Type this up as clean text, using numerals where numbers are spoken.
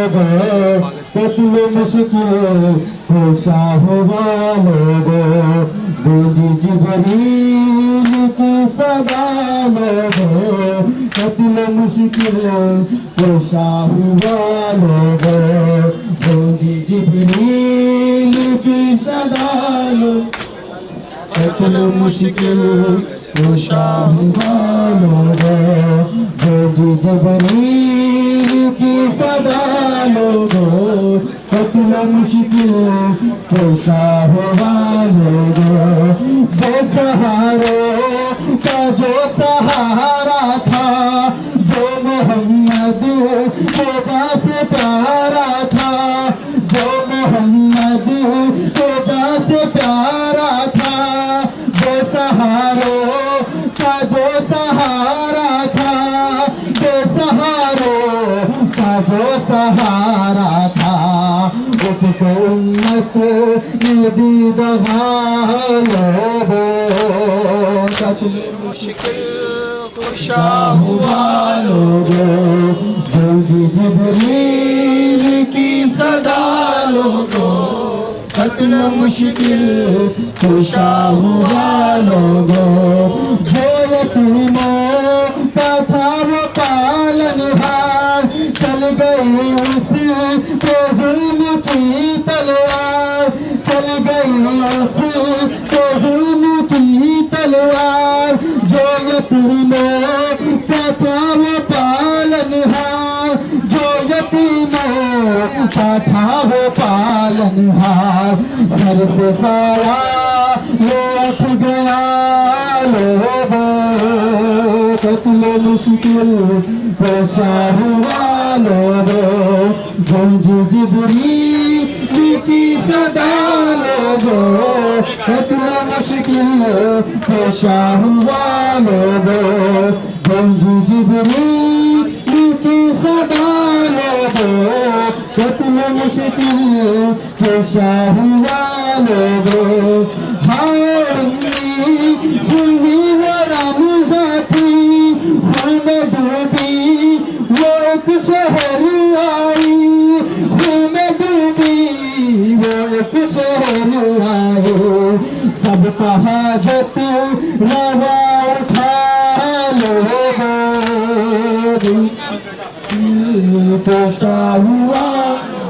लोगो कत्ल मुश्किल खुशा हुआ लोगो गूंजी जिब्रील की सदा लोगो कत्ल मुश्किल खुशा हुआ लोगो गूंजी जिब्रील की सदा लोगो कत्ल मुश्किल खुशा हुआ लोगो गूंजी जिब्रील की सदा लोगो कत्ल मुश्किल खुशा हुआ लोगो बेसहारों का जो सहारा था जो मोहम्मद खुदा से प्यारा था जो मोहम्मद खुदा से प्यारा था बेसहारों का जो सहारा था बेसहारों का जो सहारा था उसको उम्मत ने दी दगा लोगो कत्ल मुश्किल खुशा हुआ लोगो जल्दी जिब्रील की सदा लोगो कत्ल मुश्किल खुशा हुआ लोगो जो यतीमों का था वो पालनहार चल गई उस पे जुल्म की तलवार चल गई उस पे जुल्म की तलवार जो यतीमों का था वो पालनहार जो यतीमों का था वो पालनहार सर से सारा उठ गया लोगो कत्ल मुश्किल खुशा हुआ लोगो गूंजी जिब्रील की सदा लोगो कत्ल मुश्किल खुशा हुआ लोगो गूंजी जिब्रील की सदा लोगो कत्ल मुश्किल खुशा हुआ लोगो हाय सुनी वो रमज़ा थी में डूबी वो एक शहर आई में डूबी वो एक शहर आई सब कहा जो तू रवा उठा लोगो खुशा हुआ